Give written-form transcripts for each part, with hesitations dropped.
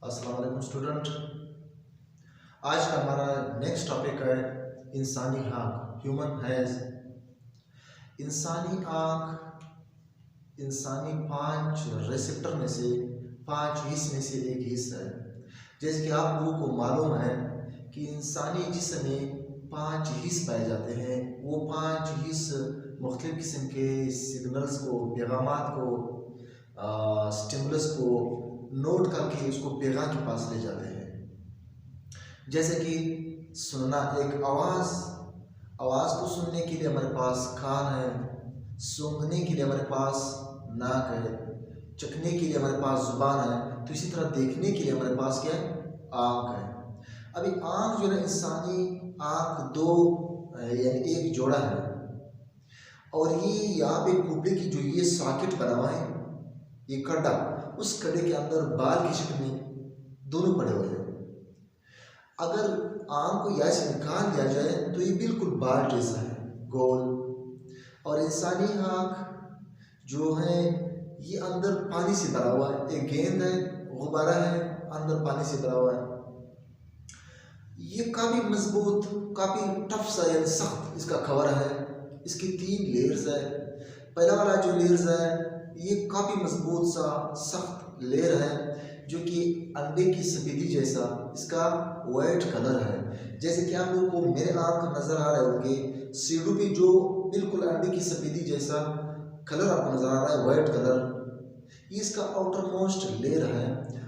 अस्सलाम वालेकुम स्टूडेंट। आज का हमारा नेक्स्ट टॉपिक है इंसानी आँख, ह्यूमन हैज़। इंसानी आँख इंसानी 5 रिसेप्टर में से 5 हिस्स में से एक हिस्सा है। जैसे कि आप लोगों को मालूम है कि इंसानी जिस्म में 5 हिस्स पाए जाते हैं। वो 5 हिस्स मुख्तलिफ किस्म के सिग्नल्स को, पैगामात को, स्टिमुलस को नोट करके उसको पैगाम के पास ले जाते हैं। जैसे कि सुनना, एक आवाज़ को सुनने के लिए हमारे पास कान है, सूंघने के लिए हमारे पास नाक है, चखने के लिए हमारे पास जुबान है, तो इसी तरह देखने के लिए हमारे पास क्या है, आँख है। अभी आँख जो है, इंसानी आँख 2 यानी एक जोड़ा है, और ये यहाँ पे कुबड़े की जो ये सॉकेट बना हुआ है, ये कड़ा, उस कड़े के अंदर बाल की शक्ल में दोनों पड़े हुए हैं। अगर आँख को यहाँ से निकाल दिया जाए तो ये बिल्कुल बाल जैसा है, गोल। और इंसानी आँख जो है ये अंदर पानी से भरा हुआ है, एक गेंद है, गुब्बारा है, अंदर पानी से भरा हुआ है। ये काफ़ी मजबूत, काफ़ी टफ सा यानी सख्त इसका कवर है। इसकी 3 लेयर्स है। पहला वाला जो लेयर्स है ये काफ़ी मजबूत सा सख्त लेयर है, जो कि अंडे की सफेदी जैसा इसका वाइट कलर है। जैसे कि आप लोगों को मेरे आँख नज़र आ रहे होंगे, सीढ़ू पे जो बिल्कुल अंडे की सफेदी जैसा कलर आपको नज़र आ रहा है, वाइट कलर, ये इसका आउटर मोस्ट लेयर है।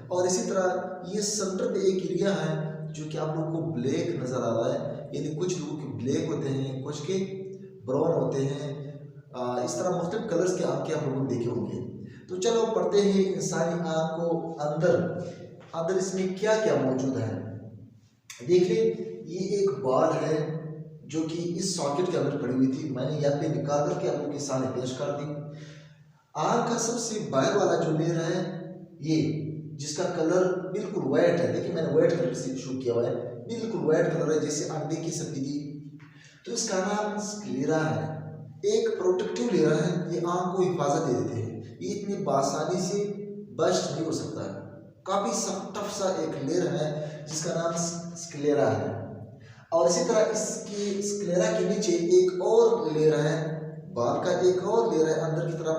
और इसी तरह ये सेंटर पे एक एरिया है जो कि आप लोगों को ब्लैक नज़र आ रहा है, यानी कुछ लोगों के ब्लैक होते हैं, कुछ के ब्राउन होते हैं। इस तरह मुख्तलिफ कलर्स के आँखें आप लोगों ने देखे होंगे। तो चलो पढ़ते हैं इंसानी आँख को अंदर इसमें क्या क्या मौजूद है। देख ले, ये एक बाल है जो कि इस सॉकेट के अंदर पड़ी हुई थी। मैंने यहाँ पे निकाल करके आप लोगों के सामने पेश कर दी। आँख का सबसे बाहर वाला जो लेयर है ये, जिसका कलर बिल्कुल वाइट है, देखिए मैंने वाइट कलर से शूट किया हुआ है, बिल्कुल वाइट कलर है जैसे अंडे की सफेदी। तो इसका नाम स्क्लेरा है, एक प्रोटेक्टिव लेयर है। ये आँख को हिफाजत दे देते हैं, ये इतनी आसानी से बस्ट नहीं हो सकता है। काफ़ी टफ सा एक लेयर है जिसका नाम स्क्लेरा है। और इसी तरह इसकी स्क्लेरा के नीचे एक और लेयर है, बाल का एक और लेयर है अंदर की तरफ।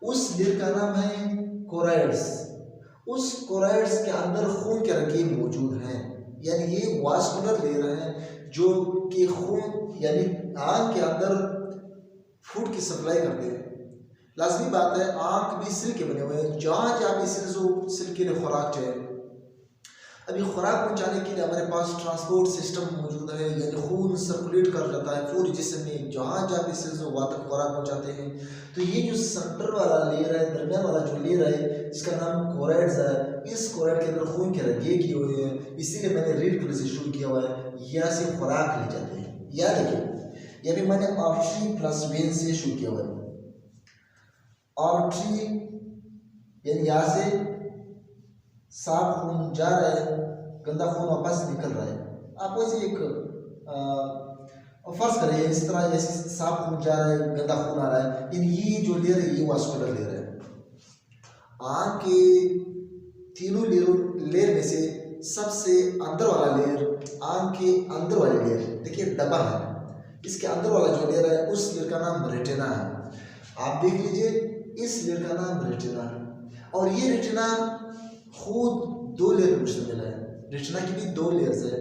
उस लेयर का नाम है कोराइड्स। उस कोराइड्स के अंदर खून के रंगीन मौजूद हैं, यानी ये वास्कुलर लेयर है जो कि खून यानी आँख के अंदर फूड की सप्लाई करते हैं। लाजमी बात है, आँख भी सिल के बने हुए हैं, जहाँ जहाँ भी सिल के लिए खुराक चाहिए। अभी खुराक पहुँचाने के लिए हमारे पास ट्रांसपोर्ट सिस्टम मौजूद है, यानी खून सर्कुलेट कर जाता है पूरी जिस्म में, जहाँ जहाँ भी सिल्स वहाँ तक खुराक पहुँचाते हैं। तो ये जो सेंटर वाला लेयर है, दरमियान वाला जो लेयर है, जिसका नाम कोराइड्स है, इस कोराइड के अंदर खून के रंगे किए हुए हैं, इसीलिए मैंने रेड कलर से शुरू किया हुआ है। यहाँ से खुराक ले जाते हैं। या देखिए, यह भी मैंने आर्टरी प्लस वेन से शुरू किया हुआ है। आर्टरी यानी यहाँ से साफ खून जा रहा है, गंदा खून वापस निकल रहा है। आप वैसे एक फर्ज करें, इस तरह जैसे साफ खून जा रहा है, गंदा खून आ रहा है, यानी ये जो लेयर है ये वास्कुलर लेयर है। आँख के तीनों लेयर में से सबसे अंदर वाला लेयर, आँख के अंदर वाली लेयर, देखिए डब्बा है, इसके अंदर वाला जो लेयर है उस लेयर का नाम रेटिना है। आप देख लीजिए, इस लेयर का नाम रेटिना है। और ये रेटिना खुद 2 लेयर में मुश्तमिल है। रेटिना की भी 2 लेयर्स है।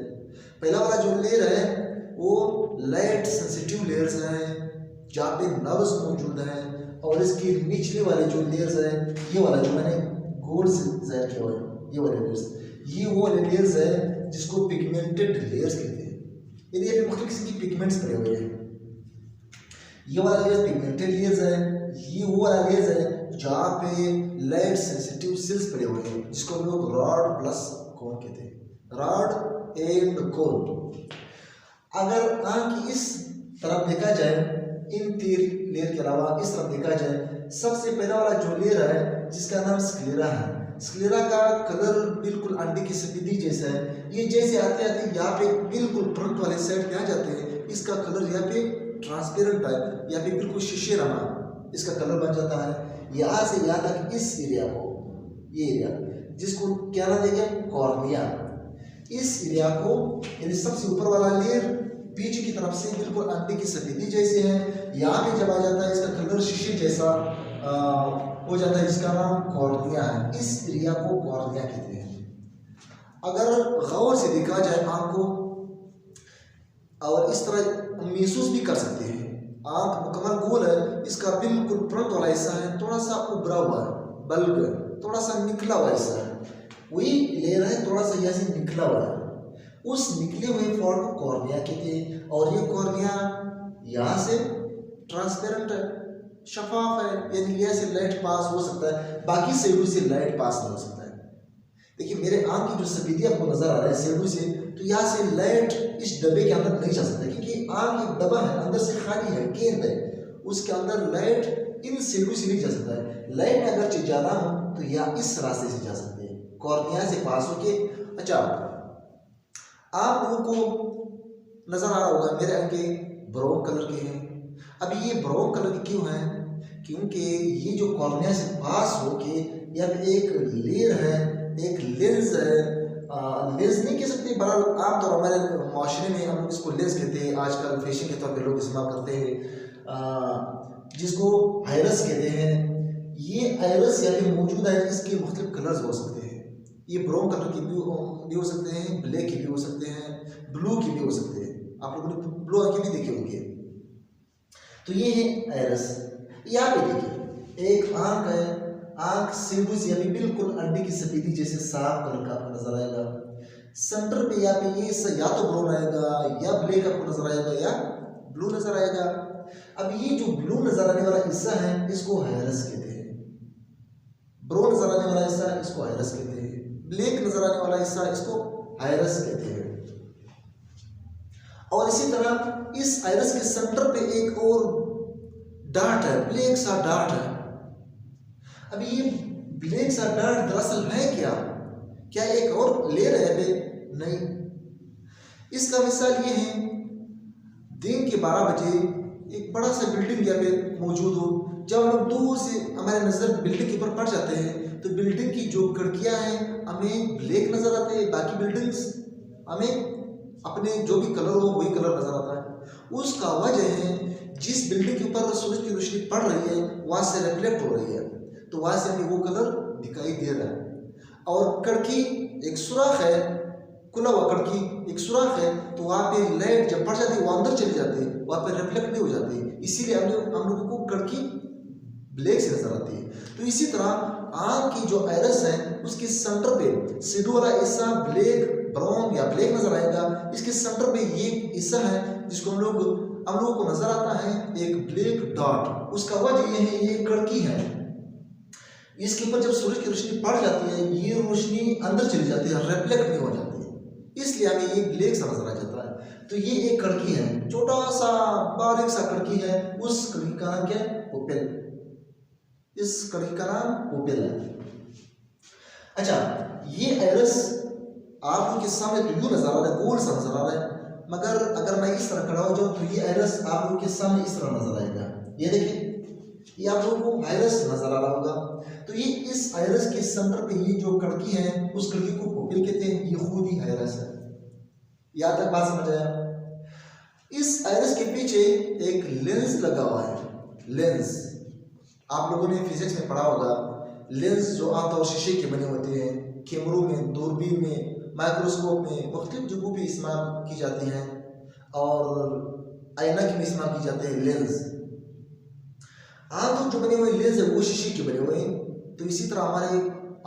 पहला वाला जो लेयर है वो लाइट सेंसिटिव लेयर्स हैं, जहाँ पे नर्व्स मौजूद हैं। और इसके निचले वाले जो लेयर्स हैं, ये वाला जो मैंने गोल से ज़ाहिर किया हुआ है, ये वाले लेयर्स, ये वो वाले लेयर्स है जिसको पिगमेंटेड लेयर्स कहते हैं। यानी ये मुख्तलिफ किस्म की पिगमेंट्स पड़े हुए हैं। ये वाला लेयर पिगमेंटेड लेयर्स है, ये वो वाला लेयर्स है जहाँ पे लाइट सेंसिटिव सेल्स पड़े हुए हैं, जिसको हम लोग रॉड प्लस कोन कहते हैं, रॉड एंड कोन। अगर आँख इस तरफ देखा जाए, इन 3 लेयर के अलावा इस तरफ देखा जाए, सबसे पहला वाला जो लेयर है जिसका नाम स्क्लेरा है, स्क्लेरा का कलर बिल्कुल अंडे की सफेदी जैसा है। ये जैसे आते आते यहाँ पे बिल्कुल फ्रंट वाले साइड पे आ जाते हैं, इसका कलर यहाँ पे ट्रांसपेरेंट है, यहाँ पे बिल्कुल शीशे रमा इसका कलर बन जाता है। यहाँ से यहाँ तक इस एरिया को, ये एरिया जिसको क्या नाम दिया गया, कॉर्निया। इस एरिया को यानी सबसे ऊपर वाला लेयर पीछे की तरफ से बिल्कुल अंडे की सफेदी जैसे है, यहाँ पे जब आ जाता है इसका कलर शीशे जैसा हो जाता है, इसका नाम कॉर्निया है। इस एरिया को कॉर्निया कहते हैं। अगर गौर से देखा जाए आँख को, और इस तरह महसूस भी कर सकते हैं, आँख मुकम्मल गोल है, इसका बिल्कुल फ्रंट वाला हिस्सा है थोड़ा सा उभरा हुआ है, बल्ब थोड़ा सा निकला हुआ हिस्सा है, वही लेयर है थोड़ा सा यहाँ से निकला हुआ है, उस निकले हुए पार्ट को कॉर्निया कहते हैं। और ये कॉर्निया यहाँ से ट्रांसपेरेंट है, शफाफ है, यानी यहाँ से लाइट पास हो सकता है, बाकी सेडू से लाइट पास नहीं हो सकता है। देखिए मेरे आँख की जो सफेदी आपको नजर आ रहा है सेडू से, तो यहाँ से लाइट इस डब्बे के अंदर नहीं जा सकता, क्योंकि आँख एक डब्बा है, अंदर से खाली है, गेंद है, उसके अंदर लाइट इन सेडू से नहीं जा सकता है। लाइट अगर चीज जाना हो तो या इस रास्ते से जा सकते हैं, कॉर्निया से पास होके। अच्छा, आप लोगों को नजर आ रहा होगा मेरे आंखें ब्राउन कलर के हैं। अब ये ब्राउन कलर के क्यों हैं? क्योंकि ये जो कॉर्निया से पास होके या एक लेयर है, एक लेंस है, लेंस नहीं कह सकते, बहरहाल आमतौर हमारे माशरे में हम इसको लेंस कहते हैं, आजकल फैशन के तौर पे लोग इस्तेमाल करते हैं, जिसको आयरस कहते हैं। ये आयरस यहाँ पे मौजूद है, इसके मुख्तलिफ कलर्स हो सकते हैं, ये ब्राउन कलर की भी हो सकते हैं, ब्लैक की भी हो सकते हैं, ब्लू की भी हो सकते हैं। आप लोगों ने ब्लू आंखें भी देखे होंगे। तो ये है आयरस। यहाँ पे देखिए एक आंख है, आंख सीधू से अभी बिल्कुल अंडे की सफेदी जैसे साफ कलर का आपको नजर आएगा। सेंटर पे यहाँ पे ये या तो ब्राउन आएगा या ब्लैक आपको नजर आएगा या ब्लू नजर आएगा। अब ये जो ब्लू नजर आने वाला हिस्सा है इसको आयरस कहते हैं, ब्राउन नजर आने वाला हिस्सा इसको आयरस कहते हैं, ब्लैक नजर आने वाला हिस्सा इसको आयरस कहते हैं। और इसी तरह इस आयरस के सेंटर पे एक और डार्ट है, ब्लैक सा डार्ट है। अब ये ब्लैक सा डार्ट दरअसल है क्या? क्या एक और लेयर है पे? नहीं। इसका मिसाल ये है, दिन के 12 बजे एक बड़ा सा बिल्डिंग यहाँ पे मौजूद हो, जब हम लोग दूर से हमारे नजर बिल्डिंग के ऊपर पड़ जाते हैं तो बिल्डिंग की जो खिड़कियां हैं हमें ब्लैक नजर आते हैं, बाकी बिल्डिंग्स हमें अपने जो भी कलर हो वही कलर नजर आता है। उसका वजह है जिस बिल्डिंग के ऊपर सूरज की रोशनी पड़ रही है वहां से रिफ्लेक्ट हो रही है, तो वहां से हमें वो कलर दिखाई दे रहा है। और खिड़की एक सुराख है, खुला हुआ खिड़की एक सुराख है, तो वहां पे लाइट जब पड़ जाती है वो अंदर चली जाती है, वहां पे रिफ्लेक्ट नहीं हो जाती, इसीलिए हम लोगों को खिड़की ब्लैक से नजर आती है। तो इसी तरह आंख की जो आयरस है उसके सेंटर पे सीधू वाला हिस्सा ब्लैक, ब्राउन या ब्लैक नजर आएगा। इसके सेंटर पे ये हिस्सा है जिसको हम लोगों को नजर आता है एक ब्लैक डॉट। उसका वजह ये है, ये खिड़की है, इसके ऊपर जब सूरज की रोशनी पड़ जाती है ये रोशनी अंदर चली जाती है, रिफ्लेक्ट नहीं हो जाती है, इसलिए हमें ये ब्लैक सा नजर आ जाता है। तो ये एक खिड़की है, छोटा सा बारीक सा खिड़की है, उस खिड़की का नाम क्या है? पुपिल। इस खिड़की का नाम पुपिल है। अच्छा, ये आयरस आप लोगों के सामने तो यूं नजर आ रहा है, गोल सा नजर आ रहा है, मगर अगर मैं इस तरह खड़ा हो जाऊं तो ये आयरस आप लोगों के सामने इस तरह नजर आएगा। ये देखिए, ये आप लोगों को आयरस नजर आ रहा होगा। तो ये इस आयरस के सेंटर पे ये जो खिड़की है उस खिड़की को पुपिल कहते हैं, ये खुद ही आयरस है। यहाँ तक बात समझ आया? इस आयरस के पीछे एक लेंस लगा हुआ है। लेंस आप लोगों ने फिजिक्स में पढ़ा होगा, लेंस जो आमतौर शीशे के बने होते हैं, कैमरों में, दूरबीन में, माइक्रोस्कोप में मुख्तलिफ जगहों पे इस्तेमाल की जाती हैं, और आईना के में इस्तेमाल की जाते हैं लेंस। आंख जो बने हुए लेंस है वो शीशे के बने हुए हैं। तो इसी तरह हमारे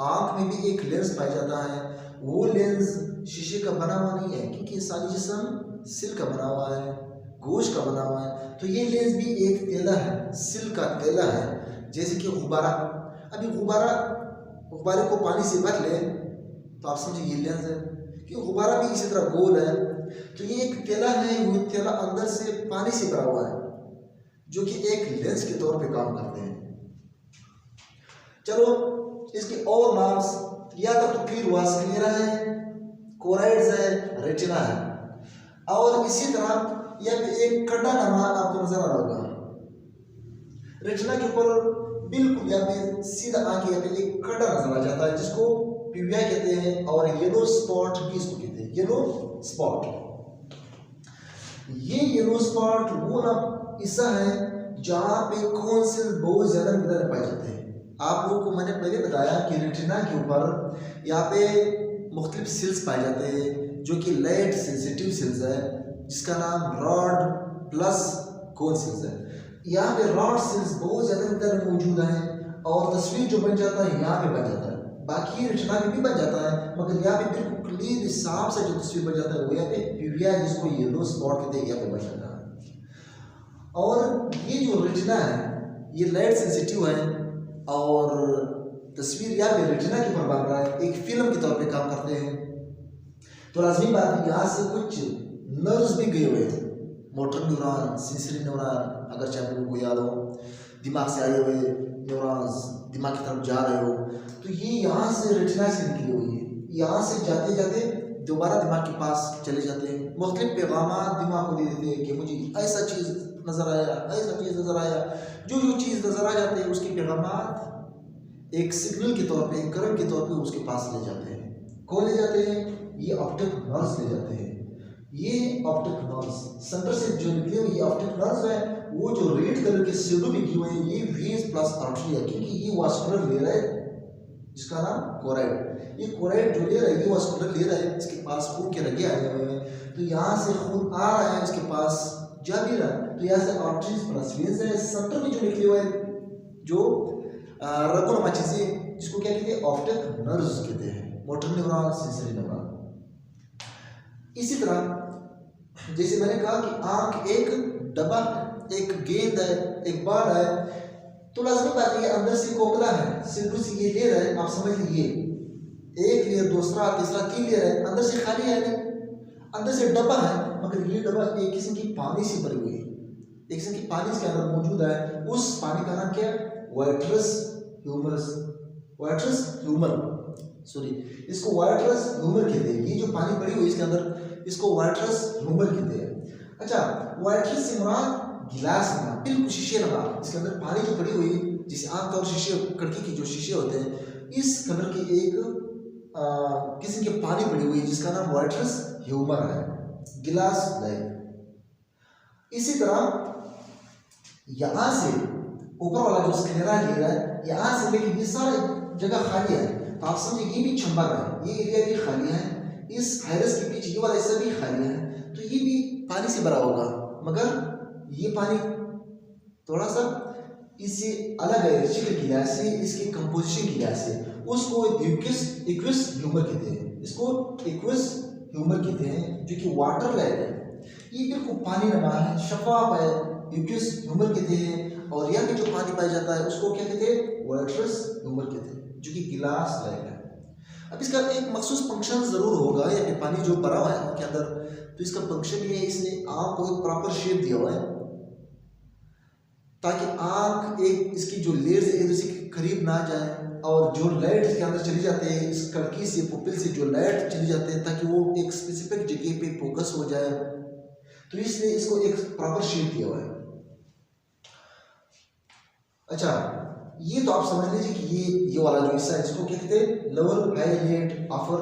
आंख में भी एक लेंस पाया जाता है, वो लेंस शीशे का बना हुआ नहीं है, क्योंकि इंसानी जिस्म सिल्क का बना हुआ है, गोश्त का बना हुआ है। तो ये लेंस भी एक तेला है, सिल्क का तेला है, जैसे कि गुब्बारा। अभी गुब्बारे को पानी से भर ले तो आप समझिए ये लेंस है, क्योंकि गुब्बारा भी इसी तरह गोल है। तो ये एक तेला है, वो तेला अंदर से पानी से भरा हुआ है, जो कि एक लेंस के तौर पे काम करते हैं। चलो इसके और नाम्स या तो क्लियर हुआ, स्क्लेरा है, कोराइड्स है, रेटिना है, और इसी तरह यह एक खड्डा नमा आपको नजर आ रहा होगा। रेटिना के ऊपर बिल्कुल यहाँ पे सीधा आंख यहाँ पे एक खड्डा नजर आ जाता है, जिसको पीवीआई कहते हैं और येलो स्पॉट भी इसको कहते हैं, येलो स्पॉट। ये येलो स्पॉट वो ना हिस्सा है जहाँ पे खून सेल बहुत ज्यादा मिलकर पाए जाते हैं। आप लोगों को मैंने पहले बताया कि रेटिना के ऊपर यहाँ पे मुख्तलिफ सेल्स पाए जाते हैं जो कि लाइट सेंसिटिव सेल्स है, जिसका नाम रॉड प्लस कोन सेल्स है। यहाँ पे रॉड सेल्स बहुत ज्यादा मिलकर मौजूद हैं और तस्वीर जो बन जाता है यहाँ पे बन जाता है। बाकी रेटिना में भी बन जाता है, मगर यहाँ पे बिल्कुल क्लीन साफ से जो तस्वीर बन जाता है वो यहाँ पे पीवीआई जिसको येलो स्पॉट कहते हैं यहाँ पे बन जाता है। और ये जो रेटिना है ये लाइट सेंसिटिव है और तस्वीर यहाँ पे रेटिना के ऊपर बन रहा है, एक फिल्म के तौर पे काम करते हैं। तो लाजमी बात है यहाँ से कुछ नर्व्स भी गए हुए हैं, मोटर न्यूरॉन, सेंसरी न्यूरॉन, अगर चाहे लोगों को याद हो, दिमाग से आए हुए न्यूरॉन्स दिमाग की तरफ जा रहे हो, तो ये यहाँ से रेटिना से निकली हुई है। यहाँ से जाते जाते दोबारा दिमाग के पास चले जाते हैं, मुख्तलिफ पैगामात दिमाग को दे देते हैं कि मुझे ऐसा चीज़ नज़र आया, ऐसा चीज़ नज़र आया। जो चीज़ नज़र आ जाते हैं उसके पैगामात एक सिग्नल के तौर पे, एक करंट के तौर पे उसके पास ले जाते हैं। कौन ले जाते हैं? ये ऑप्टिक नर्व्स ले जाते हैं। ये ऑप्टिक नर्व्स सेंटर से जो निकले हुए ये ऑप्टिक नर्व्स है, वो जो रेड कलर के शेडो में किए हुए हैं ये वेन्स प्लस आर्टरी है, क्योंकि ये वास्कुलर लेयर है जिसका नाम कोराइड। ये कोराइड जो लेयर है ये वास्कुलर लेयर है, इसके पास खून के रगे आए हुए हैं, तो यहाँ से खून आ रहा है, इसके पास जा भी रहा है, तो यहाँ से आर्टरीज प्लस वेन्स है। सेंटर में जो निकले हुए जो रगोनुमा चीजें जिसको क्या कहते हैं? ऑप्टिक नर्व्स कहते हैं, मोटर न्यूरॉन, सेंसरी न्यूरॉन। इसी तरह जैसे मैंने कहा कि आंख एक डब्बा, एक गेंद है, एक बॉल है, तो लाजमी बात है अंदर से कोकला है, सिर्फ से ये लेयर है, आप समझ लीजिए एक लेयर, दूसरा, तीसरा, तीन लेयर है, अंदर से खाली है नहीं, अंदर से डब्बा है, मगर ये डब्बा एक किस्म की पानी से भरी हुई है, एक किस्म की पानी इसके अंदर मौजूद है। उस पानी का नाम क्या है? Vitreous humorous, vitreous humour, sorry इसको वाइट्रस ह्यूमर कहते हैं। ये जो पानी पड़ी हुई इसके अंदर इसको वाइट्रस ह्यूमर कहते हैं। अच्छा, वाइट्रस से मुराद गिलास ना, बिल्कुल शीशे लगा, इसके अंदर पानी जो पड़ी हुई जिसे आमतौर शीशे, कड़की की जो शीशे होते हैं, इस कलर की एक किस्म की पानी पड़ी हुई जिसका नाम वाइट्रस ह्यूमर है, गिलास लाइक। इसी तरह यहाँ से ऊपर वाला जो स्क्लेरा लेयर है, यहाँ से लेकिन ये सारी जगह खाली है, तो आप समझिए ये भी चंबर है, ये एरिया भी खाली है, इस हाइरस के पीछे ये वाला हिस्सा भी खाली है, तो ये भी पानी से भरा होगा, मगर ये पानी थोड़ा सा इससे अलग है, शक्ल की लिहाज से, इसकी कंपोजिशन की लिहाज से। उसको एक्वियस ह्यूमर कहते हैं, इसको एक्वियस ह्यूमर कहते हैं, जो कि वाटर लाइक है, ये बिल्कुल पानी नमा है, शफाफ है, एक्वियस ह्यूमर कहते हैं। और यहाँ पे जो पानी पाया जाता है उसको क्या कहते हैं? वाइट्रस ह्यूमर कहते हैं, जो कि गिलास लाइक है। अब इसका एक मखसूस फंक्शन जरूर होगा, या फिर पानी जो भरा हुआ है आँख के अंदर, तो इसका फंक्शन ये है, इसने आँख को एक प्रॉपर शेप दिया हुआ है ताकि आँख एक इसकी जो लेयर है एक दूसरे के करीब ना जाए, और जो लाइट इसके अंदर चली जाते हैं, इस कड़की से, पुपिल से जो लाइट चली जाते हैं, ताकि वो एक स्पेसिफिक जगह पे फोकस हो जाए, तो इसलिए इसको एक प्रॉपर शेप दिया हुआ है। अच्छा, ये तो आप समझ लीजिए कि ये वाला जो हिस्सा है इसको क्या कहते हैं? लोअर हाईलाइट, अपर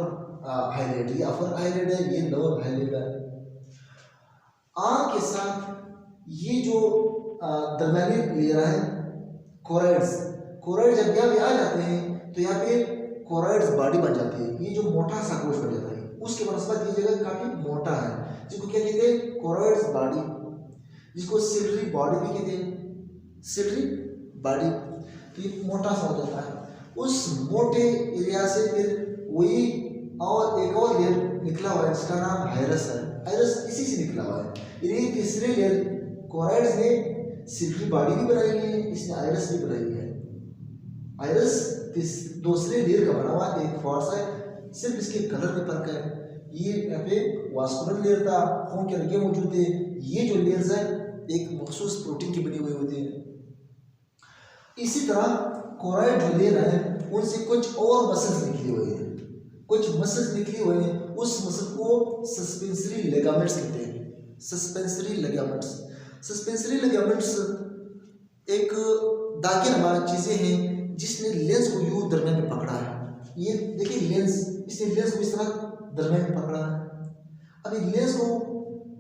हाईलाइट। ये अपर हाईलाइट है, ये लोअर हाईलाइट है। आँख के साथ ये जो दरमियानी लेयर है कोराइड्स, कोराइड जब यहाँ पे आ जाते हैं तो यहाँ पे कोराइड्स बॉडी बन जाती है, ये जो मोटा सा गोश्त बन जाता है, उसके बनस्पत ये जगह काफी मोटा है, जिसको क्या कहते हैं? कोराइड्स बॉडी, जिसको सिलरी बॉडी भी कहते हैं, सिलरी बॉडी। तो ये मोटा सा हो जाता है, उस मोटे एरिया से फिर वही और एक और लेयर निकला हुआ है जिसका नाम हाइरस है, हाइरस इसी से निकला हुआ है। ये तीसरे लेयर कोराइड्स ने सिल्की बॉडी भी बनाई है, इसने आयरस भी बनाई है। आयरस दूसरे लेयर का बना हुआ एक फॉर्स है, सिर्फ इसके कलर में फर्क है। ये यहाँ पे वास्कुलर लेयर था, खून के रगे मौजूद थे, ये जो लेयर्स है एक मखसूस प्रोटीन की बनी हुई होती है। इसी तरह कोराइड जो लेयर है उनसे कुछ और मसल्स निकली हुई हैं, कुछ मसल्स निकली हुए हैं, उस मसल को सस्पेंसरी लिगामेंट्स कहते हैं। सस्पेंसरी लिगामेंट्स, सस्पेंसरी लिगामेंट्स एक दागे नुमा चीजें हैं जिसने लेंस को यूं दरमियान में पकड़ा है। ये देखिए लेंस, इसे लेंस को इस तरह दरमियान में पकड़ा है। अभी लेंस को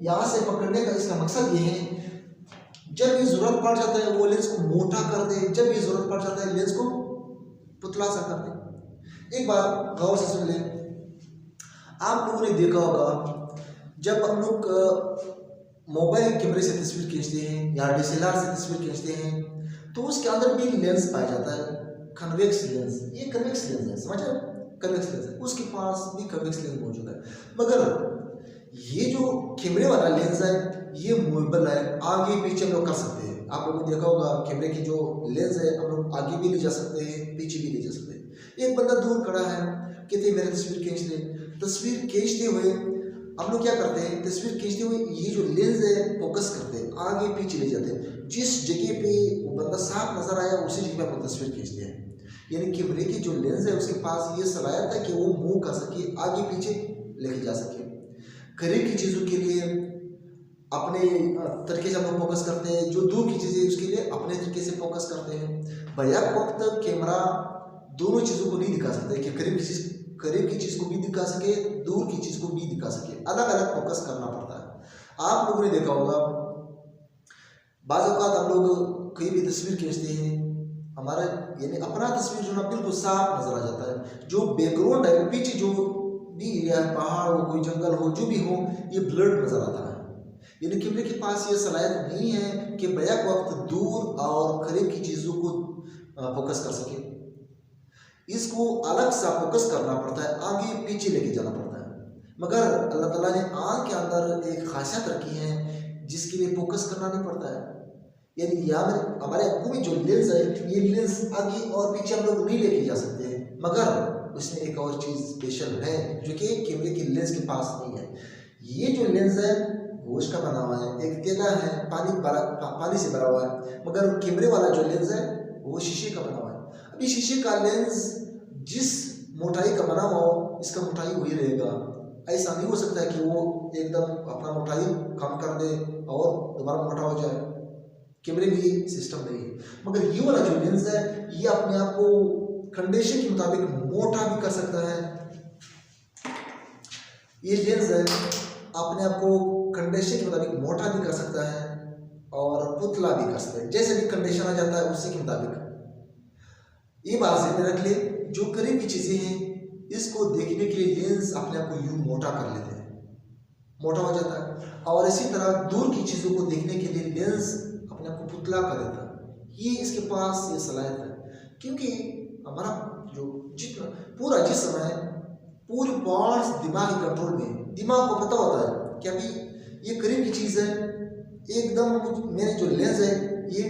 यहाँ से पकड़ने का इसका मकसद ये है, जब ये जरूरत पड़ जाता है वो लेंस को मोटा कर दे, जब ये जरूरत पड़ जाता है लेंस को पुतला सा कर दे। एक बार गौर से सुन लें, आप लोगों ने देखा होगा जब हम लोग मोबाइल कैमरे से तस्वीर खींचते हैं या DSLR से तस्वीर खींचते हैं तो उसके अंदर भी लेंस पाया जाता है, कन्वेक्स लेंस। ये कन्वेक्स लेंस है, समझ रहे, कन्वेक्स लेंस है, उसके पास भी कन्वेक्स लेंस मौजूद है। मगर ये जो कैमरे वाला लेंस है ये मूवेबल है, आगे पीछे हम लोग कर सकते हैं। आप लोगों ने देखा होगा कैमरे की जो लेंस है हम लोग आगे भी ले जा सकते हैं, पीछे भी ले जा सकते हैं। एक बंदा दूर खड़ा है, कहते मेरे तस्वीर खींच ले। तस्वीर खींचते हुए हम लोग क्या करते हैं, तस्वीर खींचते हुए ये जो लेंस है फोकस करते हैं, आगे पीछे ले जाते हैं। जिस जगह पे वो बंदा साफ नजर आया उसी जगह पे हम तस्वीर खींचते हैं। यानी कैमरे की जो लेंस है उसके पास ये सलाहियत है कि वो मूव कर सके, आगे पीछे लेके जा सके। करीब की चीज़ों के लिए अपने तरीके से हम लोग फोकस करते हैं, जो दूर की चीज़ें उसके लिए अपने तरीके से फोकस करते हैं। बैक वक्त कैमरा दोनों चीज़ों को नहीं दिखा सकता कि करीब की चीज़ को भी दिखा सके, दूर की चीज़ को भी दिखा सके, अलग अलग फोकस करना पड़ता है। आप लोगों ने देखा होगा बाज़ औक़ात हम लोग कहीं भी तस्वीर खींचते हैं, हमारा यानी अपना तस्वीर जो ना बिल्कुल साफ नजर आ जाता है, जो बैकग्राउंड है पीछे जो भी एरिया है, पहाड़ हो, कोई जंगल हो, जो भी हो, ये ब्लर्ड नजर आता है। यानी कैमरे के पास ये सलाहियत नहीं है कि बैक वक्त दूर और करीब की चीज़ों को फोकस कर सके। इसको अलग सा फोकस करना पड़ता है, आगे पीछे लेके जाना पड़ता है। मगर अल्लाह ताला ने आँख के अंदर एक खासियत रखी है जिसके लिए फोकस करना नहीं पड़ता है। यानी यहाँ हमारे आंखों में जो लेंस है ये लेंस आगे और पीछे हम लोग नहीं लेके जा सकते हैं, मगर उसमें एक और चीज़ स्पेशल है जो कि कैमरे के लेंस के पास नहीं है। ये जो लेंस है गोश्त का बना हुआ है, एक केला है पानी से भरा हुआ है, मगर कैमरे वाला जो लेंस है वो शीशे का बना हुआ है। अभी शीशे का लेंस जिस मोटाई का बना हुआ हो इसका मोटाई वही रहेगा। ऐसा नहीं हो सकता है कि वो एकदम अपना मोटाई कम कर दे और दोबारा मोटा हो जाए। कैमरे में ये सिस्टम नहीं है, मगर ये वाला जो लेंस है ये अपने आप को कंडीशन के मुताबिक मोटा भी कर सकता है। ये लेंस है अपने आप को कंडीशन के मुताबिक मोटा भी कर सकता है और पुतला भी कर सकता है, जैसे भी कंडीशन आ जाता है उसी के मुताबिक। ये बात ज़हन में रख ले, जो करीब की चीज़ें हैं इसको देखने के लिए लेंस अपने आप को यूं मोटा कर लेते हैं, मोटा हो जाता है, और इसी तरह दूर की चीज़ों को देखने के लिए लेंस अपने आप को पुतला कर देता है। ये इसके पास ये सलाहियत है क्योंकि हमारा जो जितना पूरा जिस्म है, पूरे पार्ट्स दिमाग के कंट्रोल में। दिमाग को पता होता है कि अभी ये करीब की चीज़ है, एकदम मेरे जो लेंस है ये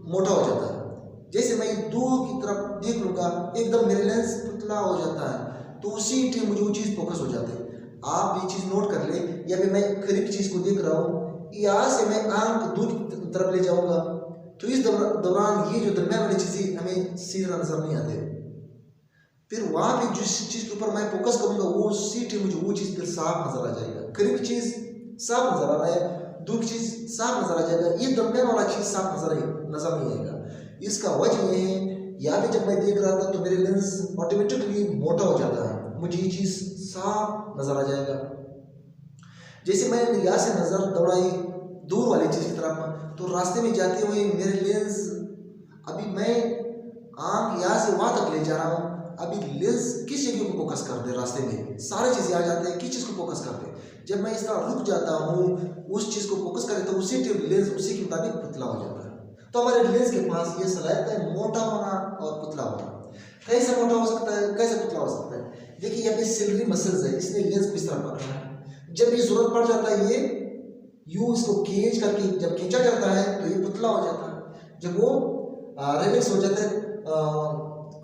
मोटा हो जाता है। जैसे मैं दूर की तरफ देख लूँगा एकदम मेरे लेंस पुतला हो जाता है, तो उसी टाइम मुझे वो चीज़ फोकस हो जाती है। आप ये चीज़ नोट कर ले, या फिर मैं करीब की चीज़ को देख रहा हूँ, यहाँ से मैं आंख दूर की तरफ ले जाऊँगा तो इस दौरान ये जो दरमियान वाली चीज़ें हमें सीधा नजर नहीं आते। फिर वहाँ पे जिस चीज़ के ऊपर मैं फोकस करूँगा वो उसी टाइम मुझे वो चीज़ फिर साफ नजर आ जाएगा। करीब की चीज़ साफ नजर आ रहा है, दूर की चीज़ साफ नजर आ जाएगा, ये दरमियान वाला चीज़ साफ नजर नहीं आएगा। इसका वजह ये है, यहाँ पे जब मैं देख रहा था तो मेरे लेंस ऑटोमेटिकली मोटा हो जाता है, मुझे ये चीज़ साफ नजर आ जाएगा। जैसे मैंने यहाँ से नज़र दौड़ाई दूर वाली चीज़ की तरफ, तो रास्ते में जाते हुए मेरे लेंस, अभी मैं आँख यहाँ से वहाँ तक ले जा रहा हूँ, अभी लेंस किस जगह को फोकस कर दे, रास्ते में सारी चीज़ें आ जाते हैं, किस चीज़ को फोकस कर दे। जब मैं इस तरह रुक जाता हूँ उस चीज़ को फोकस करे तो उसी टाइम लेंस उसी के मुताबिक पुतला हो जाता है। तो हमारे लेंस के पास ये सलाहियत है मोटा होना और पुतला होना। कैसे मोटा हो सकता है, कैसे पुतला हो सकता है? देखिए यहाँ पे सिलरी मसल्स है, इसने लेंस को इस तरह पकड़ा है। जब ये जरूरत पड़ जाता है ये यूं इसको खींच करके जब खींचा जाता है तो ये पुतला हो जाता है। जब वो रिलैक्स हो जाता है,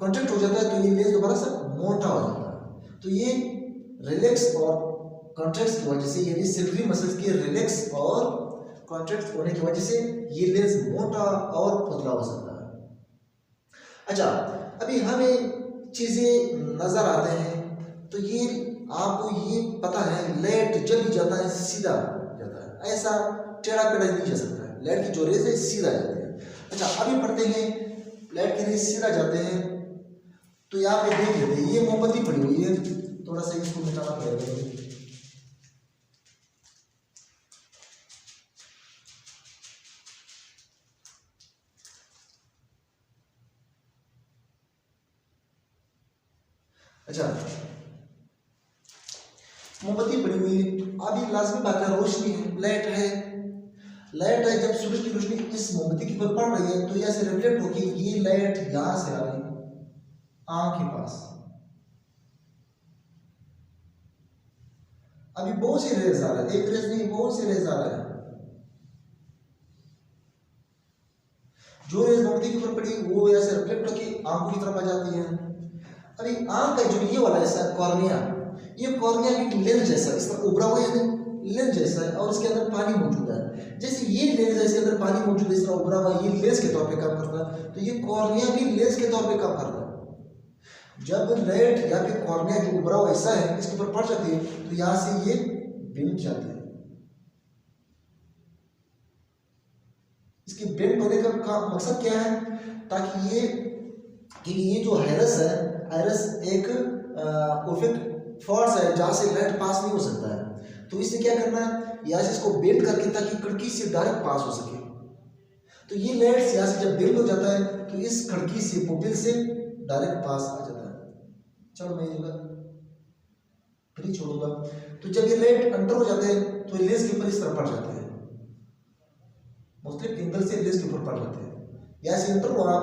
कॉन्ट्रैक्ट हो जाता है, तो ये लेंस दोबारा से मोटा हो जाता है। तो ये रिलैक्स और कॉन्ट्रैक्ट की वजह से, यानी सिलरी मसल्स के रिलैक्स और कॉन्ट्रैक्ट होने की वजह से ये लेंस मोटा और पुतला हो सकता है। अच्छा, अभी हमें चीज़ें नज़र आते हैं तो ये आपको ये पता है लाइट जब भी जाता है सीधा जाता है, ऐसा टेढ़ा पेढ़ा नहीं जा सकता है। लाइट की जो रेज है सीधा जाती है। अच्छा, अभी पढ़ते हैं लाइट की रेज सीधा जाते हैं तो यहाँ पे देख लेते हैं, ये मोमबत्ती पड़ी हुई है, थोड़ा सा इसको मिटाना पड़ेगा। अच्छा, मोमबत्ती पड़ी हुई है, अभी लाजमी बात है, रोशनी है, लाइट है। लाइट है, जब सूरज की रोशनी इस मोमबत्ती के ऊपर पड़ रही है तो यहाँ से रिफ्लेक्ट होकर ये लाइट यहां से आ रही है आंख के पास। अभी बहुत सी रेज आ रहा है, एक रेज नहीं, बहुत सी रेज आ रहा है। जो रेज मोमबत्ती के ऊपर पड़ी वो यहाँ से रिफ्लेक्ट होकर आंखों की तरफ आ जाती है। अभी आंख का जो ये वाला हिस्सा कॉर्निया, ये कॉर्निया भी लेंस जैसा, इस तरह उभरा हुआ है, लेंस जैसा है, और इसके अंदर पानी मौजूद है। जैसे ये लेंस है, इसके अंदर पानी मौजूद है, इस तरह उभरा हुआ, ये लेंस के तौर पे काम करता है, तो ये कॉर्निया भी लेंस के तौर पे काम करता है। जब लाइट या फिर कॉर्निया जो उभरा हुआ हिस्सा है इसके ऊपर पड़ जाती है तो यहां से ये बेंड जाती है। इसके बेंड होने का मकसद क्या है, ताकि ये जो आयरस है, आयरस एक परफेक्ट फोर्स है जहां से लाइट पास नहीं हो सकता है, तो इससे क्या करना है, यहाँ से इसको बेंड करके ताकि खिड़की से डायरेक्ट पास हो सके। तो ये लाइट यहाँ से जब बेंड हो जाता है तो इस खिड़की से पुपिल से डायरेक्ट पास आ जाता है। चलो मैं ये फ्री छोड़ूंगा। तो जब ये लाइट अंदर हो जाते हैं तो लेंस के ऊपर इस तरह पड़ जाते हैं, मुख्तलिफ एंगल से लेंस के ऊपर पड़ जाते हैं। यहाँ से इंटर हुआ,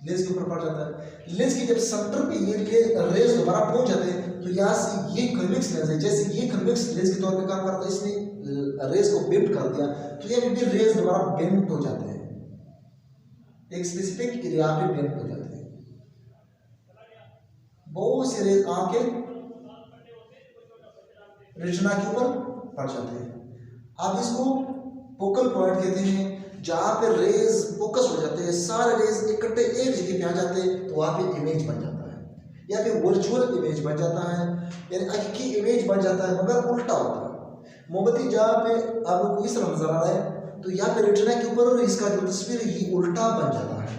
लेंस के ऊपर पड़ जाता है। लेंस की जब सेंटर पे ये रेज दोबारा पहुंच जाते हैं तो यहाँ से ये कन्वेक्स लेंस है, जैसे ये कन्वेक्स लेंस के तौर पे काम करता है, इसने रेज को बेंड कर दिया तो ये भी रेज दोबारा बेंड हो जाते हैं, एक स्पेसिफिक एरिया पे बेंड हो जाते हैं। बहुत से रेज आके रेटिना के ऊपर पड़ जाते हैं। आप इसको फोकल पॉइंट कहते हैं, जहां पे रेज फोकस हो जाते हैं, सारे रेज इकट्ठे एक जगह पे आ जाते हैं, तो वहां पे इमेज बन जाता है, या फिर वर्चुअल इमेज बन जाता है, यानी हकीकी इमेज बन जाता है, मगर उल्टा होता है। मोमबत्ती जहाँ पे आपको इस तरह नजर आ रहा है तो यहाँ पे रेटिना के ऊपर इसका जो तस्वीर है ये उल्टा बन जाता है।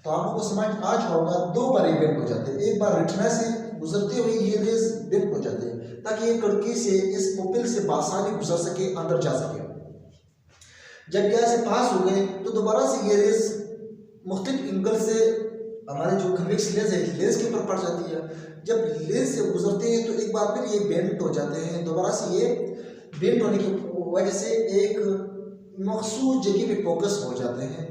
तो आप लोगों को समझ आ चुका होगा, दो बार ये बेंड हो जाते हैं, एक बार रेटिना से गुजरते हुए ये रेज बेंड हो जाते हैं ताकि ये खिड़की से इस पुपिल से बासानी गुजर सके, अंदर जा सके। जब यहाँ से पास हो गए तो दोबारा से ये रेज मुख्तलिफ एंगल से हमारे जो कन्वेक्स लेंस है लेंस के ऊपर पड़ जाती है। जब लेंस से गुजरते हैं तो एक बार फिर ये बेंड हो जाते हैं, दोबारा से ये बेंड होने की वजह से एक मखसूस जगह पे फोकस हो जाते हैं,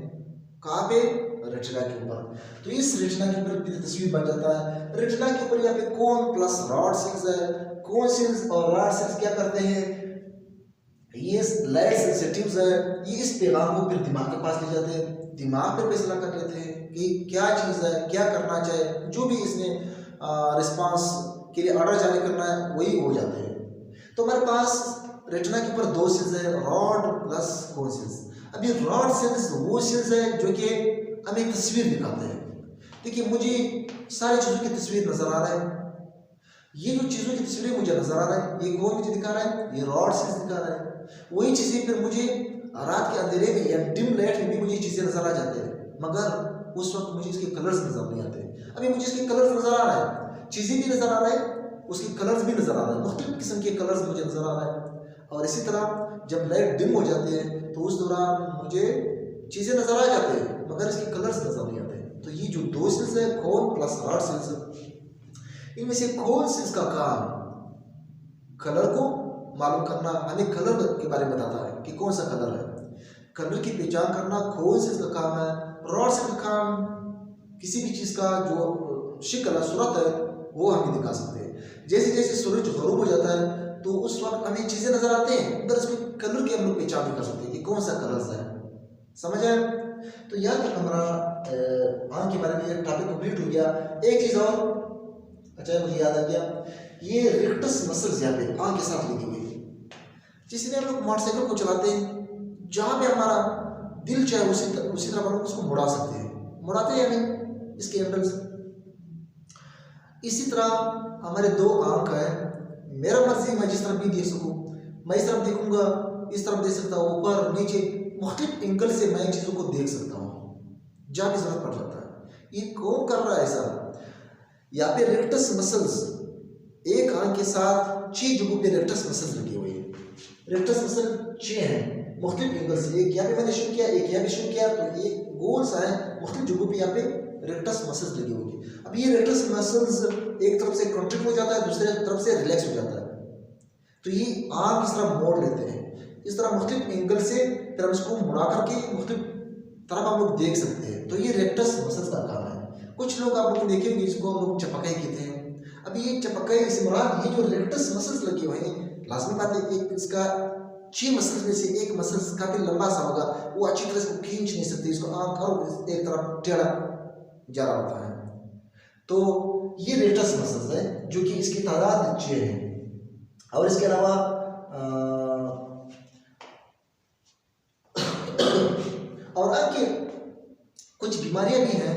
कहाँ पे, रेटिना के ऊपर। तो इस रेटिना के ऊपर तस्वीर बन जाता है। रेटिना के ऊपर यहाँ पे कोन प्लस रॉड सेल्स है। कोन सेल्स और रॉड सेल्स क्या करते हैं, ये लाइट सेंसिटिव्स है, ये इस पैगाम को फिर दिमाग के पास ले जाते हैं, दिमाग पर फैसला कर लेते हैं कि क्या चीज़ है, क्या करना चाहिए, जो भी इसने रिस्पांस के लिए ऑर्डर जारी करना है वही हो जाते हैं। तो हमारे पास रेटिना के ऊपर दो सेल्स है, रॉड प्लस कोन सेल्स। अभी रॉड सेल्स वो सेल्स है जो कि हमें तस्वीर दिखाते हैं। देखिए मुझे सारी चीज़ों की तस्वीर नजर आ रहा है, ये जो चीज़ों की तस्वीरें मुझे नजर आ रहा है ये कौन मुझे दिखा रहा है, ये रॉड सेल्स दिखा रहा है। वही चीज़ें फिर मुझे रात के अंधेरे में या डिम लाइट में भी मुझे चीज़ें नजर आ जाते हैं, मगर उस वक्त मुझे इसके कलर्स नजर नहीं आते। अभी मुझे इसके कलर्स नजर आ रहा है, चीज़ें भी नजर आ रहा है, उसके कलर्स भी नजर आ रहा है, मुख्तलिफ किस्म के कलर्स मुझे नजर आ रहा है। और इसी तरह जब लाइट डिम हो जाती है तो उस दौरान मुझे चीज़ें नजर आ जाती है मगर इसके कलर्स नजर नहीं आते। तो ये जो दो सेल्स है कोन प्लस रॉड सेल्स, इनमें से कोन सेल्स का काम कलर को मालूम करना, हमें कलर के बारे में बताता है कि कौन सा कलर है, कलर की पहचान करना कोन सेल्स का काम है। रॉड सेल्स का काम किसी भी चीज़ का जो शिकल सूरत है वो हमें दिखा सकते हैं। जैसे जैसे सूरज गरूब हो जाता है तो उस वक्त हमें चीज़ें नजर आते हैं, मगर उसमें कलर की हम लोग पहचान नहीं कर सकते कि कौन सा कलर है। समझ आए? तो यहाँ तक हमारा आँख के बारे में टॉपिक कंप्लीट हो गया। एक चीज़ और, अच्छा मुझे याद आ गया, ये रेक्टस मसल्स यहाँ पे आँख के साथ लगी हुई है, जिसमें हम लोग मोटरसाइकिल को चलाते हैं, जहाँ पे हमारा दिल चाहे उसी तरह हम लोग उसको मुड़ा सकते हैं, मुड़ाते हैं हमें इसके एंगल से। इसी तरह हमारे दो आँख है, मेरा मर्जी मैं जिस तरफ भी देख सकूँ, मैं इस तरफ देखूंगा, इस तरफ देख सकता हूँ, ऊपर नीचे मुख्तलिफ एंगल से मैं चीज़ों को देख सकता हूँ जहाँ भी जरूरत पड़ जाता है। ये कौन कर रहा है ऐसा? यहाँ पे रेक्टस मसल्स, एक आंख के साथ 6 जगहों पे रेक्टस मसल्स लगे हुए हैं। रेक्टस मसल 6 हैं मुख्तलिफ एंगल से, एक यहाँ पे मैंने शूट किया, एक यहाँ पे शूट किया, तो एक गोल सा है, मुख्तलिफ जगहों पे यहाँ पे रेक्टस मसल्स लगी होगी। अब ये रेक्टस मसल्स एक तरफ से कॉन्ट्रैक्ट हो जाता है, दूसरे तरफ से रिलैक्स हो जाता है, तो ये आंख इस तरह मोड़ लेते हैं, इस तरह मुख्तलिफ एंगल से फिर हम इसको मुड़ा करके मुख्तलिफ तरफ हम लोग देख सकते हैं। तो ये रेक्टस मसल्स का काम है। कुछ लोग आप लोग देखेंगे जिसको हम लोग चपकाई कहते हैं। अब ये चपकाई से मुराद ये जो रेक्टस मसल्स लगे हुए हैं, लाजमी बात है एक इसका 6 मसल्स में से एक मसल्स काफी लंबा सा होगा, वो अच्छी तरह से खींच नहीं सकते, इसको आंख और एक तरफ टेढ़ा जा रहा होता है। तो ये रेक्टस मसल्स है जो कि इसकी तादाद 6 है। और इसके अलावा और आपके कुछ बीमारियां भी हैं।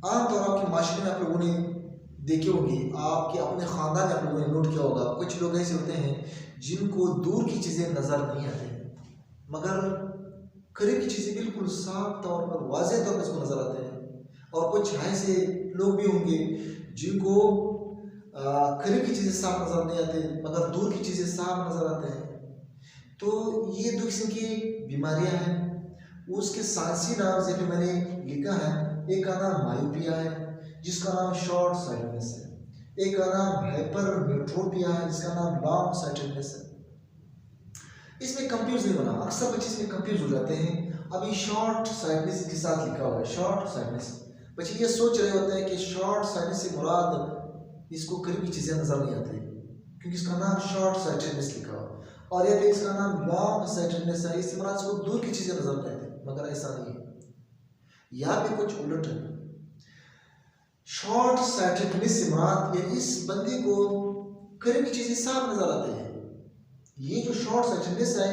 आमतौर आपके माशरे में आप लोगों ने देखे होंगे, आपके अपने ख़ानदान में आप लोगों ने नोट किया होगा, कुछ लोग ऐसे होते हैं जिनको दूर की चीज़ें नज़र नहीं आती मगर करीब की चीज़ें बिल्कुल साफ तौर पर वाज़ेह तौर पर इसको नज़र आते हैं। और कुछ ऐसे लोग भी होंगे जिनको करीब की चीज़ें साफ नज़र नहीं आते मगर दूर की चीज़ें साफ नज़र आते हैं। तो ये 2 किस्म की बीमारियां हैं। उसके साइंसी नाम से भी मैंने लिखा है, एक का नाम मायोपिया है जिसका नाम शॉर्ट साइटेडनेस है, एक का नाम हाइपरमेट्रोपिया है जिसका नाम लॉन्ग साइटेडनेस है। इसमें कंफ्यूज नहीं होना, अक्सर बच्चे इसमें कंफ्यूज हो जाते हैं। अभी शॉर्ट साइटनेस के साथ लिखा हुआ है शॉर्ट साइटनेस, बच्चे ये सोच रहे होते हैं कि शॉर्ट साइटनेस से मुराद इसको करीबी चीज़ें नज़र नहीं आती क्योंकि इसका नाम शॉर्ट साइटेडनेस लिखा हुआ, और या फिर इसका नाम लॉन्ग साइटेडनेस है, इससे मुराद इसको दूर की चीज़ें नज़र नहीं आती, मगर ऐसा नहीं है, यहाँ पे कुछ उलट है। शॉर्ट साइटेडनेस से मुराद यानी इस बंदे को करीबी चीज़ें साफ नज़र आती है। ये जो शॉर्ट साइटेडनेस है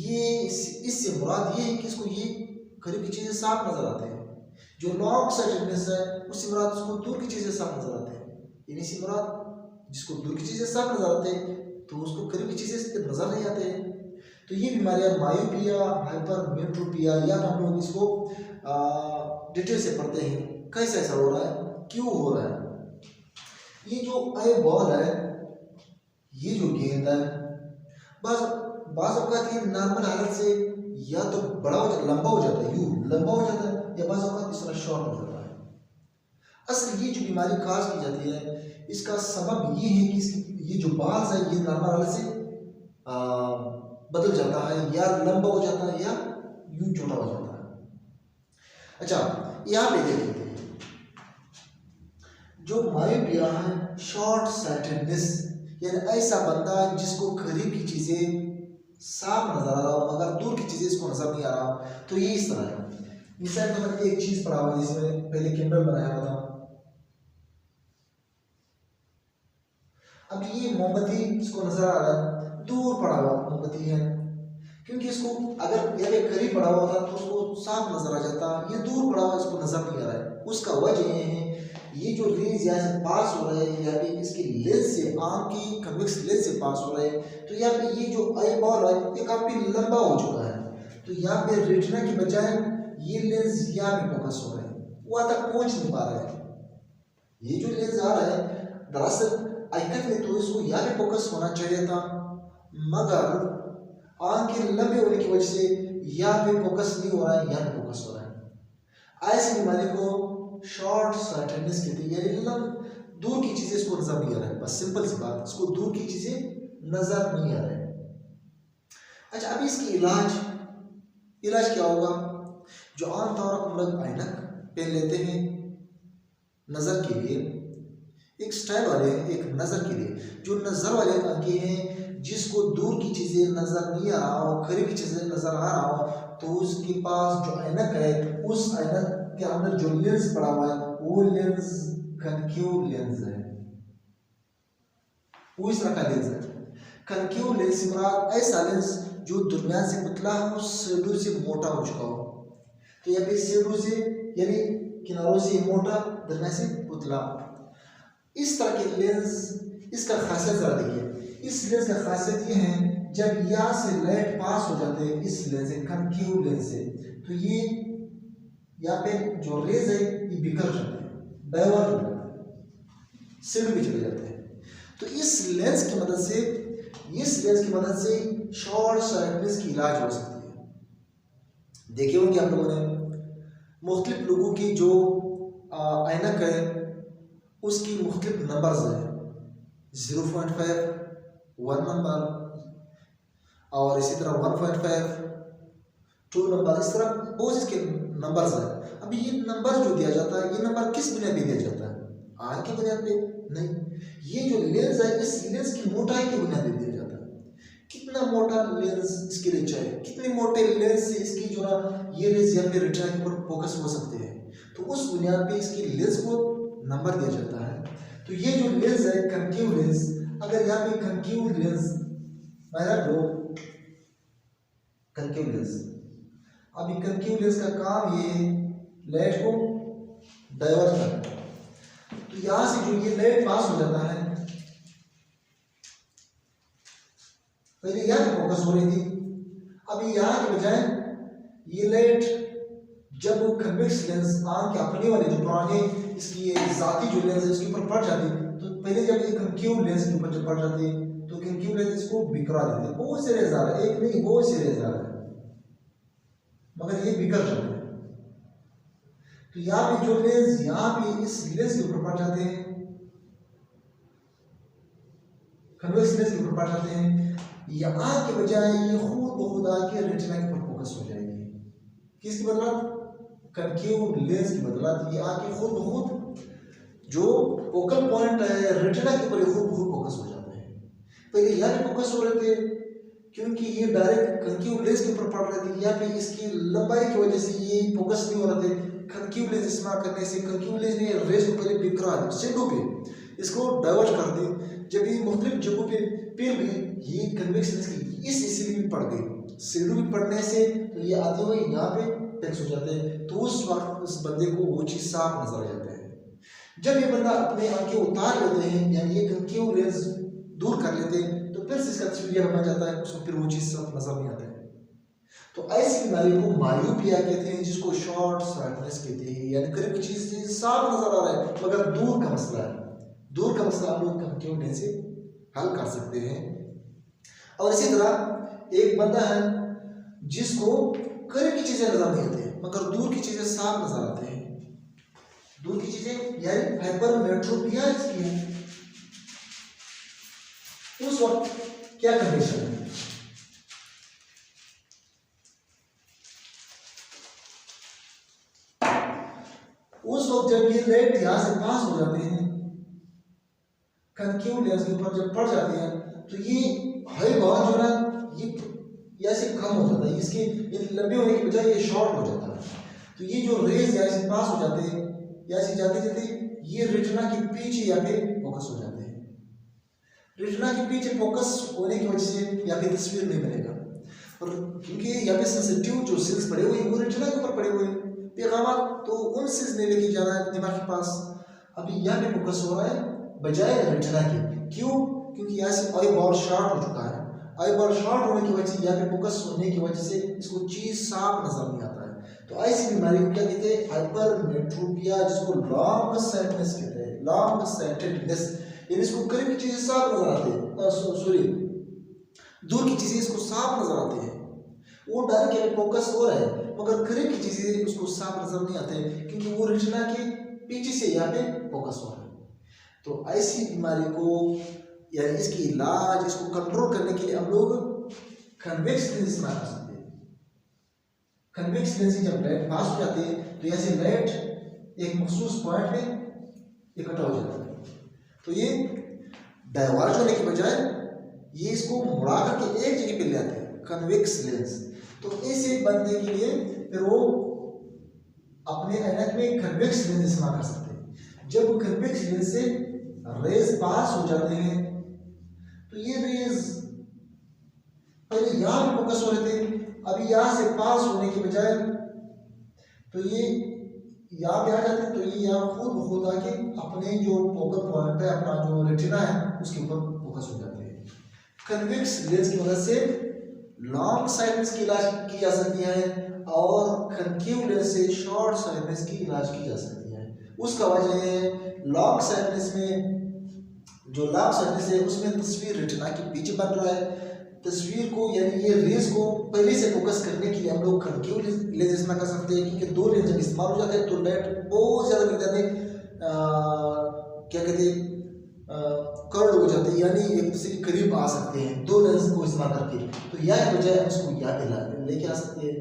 ये इससे मुराद ये है कि इसको ये करीब की चीज़ें साफ नज़र आते हैं। जो लॉन्ग साइटेडनेस है उससे मुराद उसको दूर की चीज़ें साफ नज़र आते हैं। यानी इससे मुराद जिसको दूर की चीज़ें साफ नज़र आते हैं तो उसको करीब की चीज़ें नज़र नहीं आते हैं। तो ये बीमारियाँ मायोपिया, हाइपरमेट्रोपिया, या हम लोग इसको डिटेल से पढ़ते हैं कैसे ऐसा हो रहा है, क्यों हो रहा है। ये जो आई बॉल है, ये जो गेंद है, बाज़ औक़ात ये नॉर्मल हालत से या तो बड़ा हो जाता, लंबा हो जाता है, यूँ लंबा हो जाता है, या बाज़ औक़ात इस तरह शॉर्ट हो जाता है। असल ये जो बीमारी खास की जाती है इसका सबब ये है कि ये जो बाज़ है ये नॉर्मल हालत से बदल जाता है, या लंबा हो जाता है या यूँ छोटा हो जाता है। अच्छा, यहाँ पे देखिए जो मायोपिया है, शॉर्ट साइटेडनेस, यानी ऐसा बंदा जिसको करीब की चीज़ें साफ नजर आ रहा हो मगर दूर की चीज़ें इसको नजर नहीं आ रहा हो, तो ये इस तरह है। मिसाल के तौर पर एक चीज़ पड़ा हुआ है जिसमें पहले कैंडल बनाया हुआ था, अब ये मोमबत्ती इसको नजर आ रहा है, दूर पड़ा हुआ मोमबत्ती है, क्योंकि इसको अगर ये करीब पड़ा हुआ था तो उसको साफ नजर आ जाता, ये दूर पड़ा हुआ इसको नजर नहीं आ रहा है। उसका वजह ये है ये जो रेज यहाँ से पास हो रहे हैं, या फिर इसकी लेंस से, आंख की कन्वेक्स लेंस से पास हो रहे हैं, तो यहाँ पे ये जो आई बॉल है ये काफी लंबा हो चुका है, तो यहाँ पे रेटिना की बजाय ये लेंस यहाँ पे फोकस हो रहे हैं, वो तक पहुंच नहीं पा रहे हैं। ये जो लेंस आ रहा है दरअसल हकीकत में तो इसको यहाँ पे फोकस होना चाहिए था, मगर आंख के लंबे होने की वजह से यहाँ पे फोकस नहीं हो रहा है, यहाँ पे फोकस हो रहा है। ऐसी बीमारी को शॉर्ट साइटेडनेस कहते हैं, यानी दूर की चीजें इसको नजर नहीं आ रहा है, बस सिंपल सी बात, इसको दूर की चीजें नजर नहीं आ रहा है। अच्छा, अभी इसकी इलाज क्या होगा? जो आमतौर पर हम लोग ऐनक पहन लेते हैं नजर के लिए, एक स्टाइल वाले, एक नजर के लिए, जो नजर वाले आंखें हैं जिसको दूर की चीजें नजर नहीं आ रहा हो, करीब की चीजें नजर आ रहा हो, तो उसके पास जो ऐनक है उस ऐनक के अंदर जो लेंस पड़ा हुआ है वो लेंस कनकेव लेंस है, वो इस तरह का लेंस है। कनकेव लेंस मुराद ऐसा लेंस जो दरमियान से पतला हो, शैडो से मोटा हो चुका हो, तो यहाँ पे शैडो से यानी किनारों से मोटा, दरमियान से पतला, इस तरह के लेंस, इसका खासियत जरा देखिए। इस लेंस का खासियत ये है जब यहाँ से लाइट पास हो जाते हैं इस लेंस से, कनकेव लेंस से, तो ये यहाँ पे जो रेज है ये बिखर जाते हैं, डाइवर्ट हो जाते हैं। शेडो भी चले जाते हैं। तो इस लेंस की मदद से शॉर्ट साइटनेस की इलाज हो सकती है। देखे होंगे आप लोगों ने मुख्तलिफ लोगों की जो ऐनक है उसकी मुख्तलिफ नंबर्स है, 0.5, 1 नंबर, और इसी तरह 1.5, 2 नंबर, इस तरह बहुत इसके नंबर्स हैं। अभी ये नंबर जो दिया जाता है, ये नंबर किस बुनियाद पे दिया जाता है? आंख की बुनियाद पे नहीं, ये जो लेंस है इस लेंस की मोटाई की बुनियाद पे दिया जाता है। कितना मोटा लेंस इसके लिए चाहिए, कितने मोटे लेंस से इसकी जो ना ये रेज या फिर रेटिना के ऊपर फोकस हो सकते हैं, तो उस बुनियाद पे इसकी लेंस को नंबर दिया जाता है। तो ये जो लेंस है कनकेव लेंस, अगर यहाँ पे कनकेव लेंस कनकेव लेंस, अभी कनकेव लेंस का काम ये लाइट को डाइवर्ट करना है। तो यहां से जो ये लाइट पास हो जाता है, पहले यहां पे फोकस हो रही थी, अभी यहां के बजाय ये लाइट जब कन्वेक्स लेंस आंख के अपने वाले जो पुराने इसकी ये जाती जो लेंस है उसके ऊपर पड़ जाती, तो पहले जब ये कनकेव लेंस के ऊपर जब पड़ जाती है तो कनकेव लेंस इसको बिखरा देते हैं। बहुत से रेज़ आ रहे हैं, एक नहीं बहुत से रेज़ आ रहे हैं, मगर ये बिखर जाते हैं। तो यहाँ पे जो लेंस यहाँ पे इस लेंस के ऊपर पड़ जाते हैं, कन्वेक्स लेंस के ऊपर पड़ जाते हैं, यहाँ के बजाय ये खुद ब खुद आके रेटिना के ऊपर फोकस हो जाएगी। किसकी बदौलत? कनकेव लेंस की बदौलत ये आके खुद ब खुद जो फोकल पॉइंट है रेटिना के ऊपर खुद ब खुद फोकस हो जाता है। पहले यहाँ पे फोकस हो रहे थे क्योंकि ये डायरेक्ट कनकेव लेंस के ऊपर पड़ रहे थे, यहाँ पे इसकी लंबाई की वजह से ये फोकस नहीं हो रहे थे। कनकेव लेंस इस्तेमाल करने से कनकेव लेंस ने रेज को पहले बिखरा शेडो पे इसको डाइवर्ट कर दी। जब ये मुख्तलिफ जगहों पे फिर भी ये कन्वेक्स लेंस की इस इसीलिए भी पड़ गई, शेडो भी पड़ने से तो ये आते हुए यहाँ पे फिक्स हो जाते हैं। तो उस वक्त उस बंदे को वो चीज़ साफ नजर आ जाता है। जब ये बंदा अपने आंखें उतार लेते हैं यानी ये कनकेव लेंस दूर कर लेते हैं तो फिर से इसका तस्वीर बन जाता है, उसको फिर वो चीज़ साफ नजर नहीं आता है। तो ऐसी बीमारी को मायोपिया कहते हैं, जिसको शॉर्ट साइटनेस कहते हैं, यानी करीब की चीज साफ नजर आ रहा है मगर दूर का मसला है। दूर का मसला हम लोग कनकेव लेंस से हल कर सकते हैं। और इसी तरह एक बंदा है जिसको करीब की चीजें नजर नहीं आती मगर दूर की चीजें साफ नजर आते हैं। दूर की चीजें यानी हाइपरमेट्रोपिया इसकी है। उस वक्त क्या कंडीशन है? उस वक्त जब ये लाइट यहां से पास हो जाते हैं कनकेव लेंस के ऊपर जब पड़ जाते हैं तो ये हाई पावर जो ना ये ऐसे कम हो जाता है, इसके लंबे होने की बजाय ये शॉर्ट हो जाता है। तो ये जो रेज यहाँ से पास हो जाते हैं या से जाते जाते ये रेटिना के पीछे या पे फोकस हो जाते हैं। रेटिना के पीछे फोकस होने की वजह से या फिर तस्वीर नहीं बनेगा, और क्योंकि यहाँ पे सेंसिटिव जो सेल्स पड़े हुए वो रेटिना के ऊपर पड़े हुए हैं पैगाम, तो उन सेल्स ने लेके जाना है दिमाग के पास। अभी यहाँ पे फोकस हो रहा है बजाय रेटिना के। क्यों? क्योंकि यहाँ से आई बॉल शॉर्ट हो चुका है। आई बॉल शॉर्ट होने की वजह से यहाँ पे फोकस होने की वजह से इसको चीज साफ नजर नहीं आता है। तो ऐसी बीमारी को क्या कहते हैं? हाइपरमेट्रोपिया, जिसको लॉन्ग साइटनेस कहते हैं। लॉन्ग साइटेडनेस यानी इसको करीब की चीजें साफ नजर आती है, सॉरी दूर की चीजें इसको साफ नजर आती है। वो डायरेक्ट फोकस हो रहा है मगर करीब की चीजें उसको साफ नजर नहीं आते क्योंकि वो रेटिना के पीछे से यहाँ पे फोकस हो रहा है। तो ऐसी बीमारी को यानी इसकी इलाज, इसको कंट्रोल करने के लिए हम लोग कन्वेक्स लेंस इस्तेमाल कर सकते हैं। कन्वेक्स लेंस से जब लाइट पास हो जाती है तो यहाँ से लाइट एक मखसूस पॉइंट पे इकट्ठा हो जाता है। तो ये डाइवर्ज होने के बजाय ये इसको मुड़ा करके एक जगह पे ले आते हैं कन्वेक्स लेंस। तो ऐसे बंदे के लिए फिर वो अपने ऐनक में कन्वेक्स लेंस इस्तेमाल कर सकते हैं। जब कन्वेक्स लेंस से रेज पास हो जाते हैं तो ये रेज पहले यहां पे फोकस हो रहे थे, अभी यहां से पास होने के बजाय तो ये यहाँ पे आ जाते हैं, तो ये यहाँ खुद आके अपने जो फोकल पॉइंट है, अपना जो रेटिना है उसके ऊपर फोकस हो जाते हैं। कन्वेक्स लेंस की मदद से लॉन्ग साइटनेस की इलाज की जा सकती है और कनकेव लेंस से शॉर्ट साइटनेस की इलाज की जा सकती है। उसका वजह है लॉन्ग साइटनेस में जो लॉक सर्फेस है उसमें तस्वीर रेटिना के पीछे बन रहा है। तस्वीर को यानी ये रेज को पहले से फोकस करने के लिए हम लोग कनकेव लेंस इस्तेमाल कर सकते हैं, क्योंकि दो लेंस जब इस्तेमाल हो जाते हैं तो लाइट बहुत ज़्यादा मिलता है, क्या कहते हैं, कर्व हो जाते हैं, यानी एक दूसरे के करीब आ सकते हैं दो लेंस को इस्तेमाल करके। तो यह वजह है उसको यहाँ पे लेके आ सकते हैं।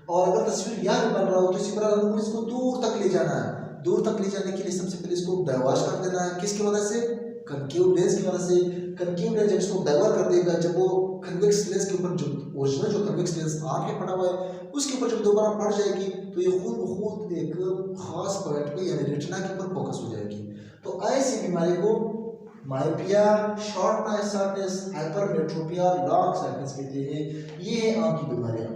और अगर तस्वीर यहाँ पे बन रहा हो तो इसी प्रकार हमको इसको दूर तक ले जाना है। दूर तक ले जाने के लिए सबसे पहले इसको डाइवर्स कर देना है। किसकी मदद से? कनकेव लेंस की मदद से। कनकेव लेंस जब इसको डाइवर्ट कर देगा, जब वो कन्वेक्स लेंस के ऊपर जो ओरिजिनल जो कन्वेक्स लेंस आँख में पड़ा हुआ है उसके ऊपर जब दोबारा पड़ जाएगी तो ये खुद ब खुद एक खास पॉइंट पे यानी रेटिना के ऊपर फोकस हो जाएगी। तो ऐसी बीमारी को myopia, short sightedness, hypermetropia, long sightedness कहते हैं। ये है आँख की बीमारियाँ।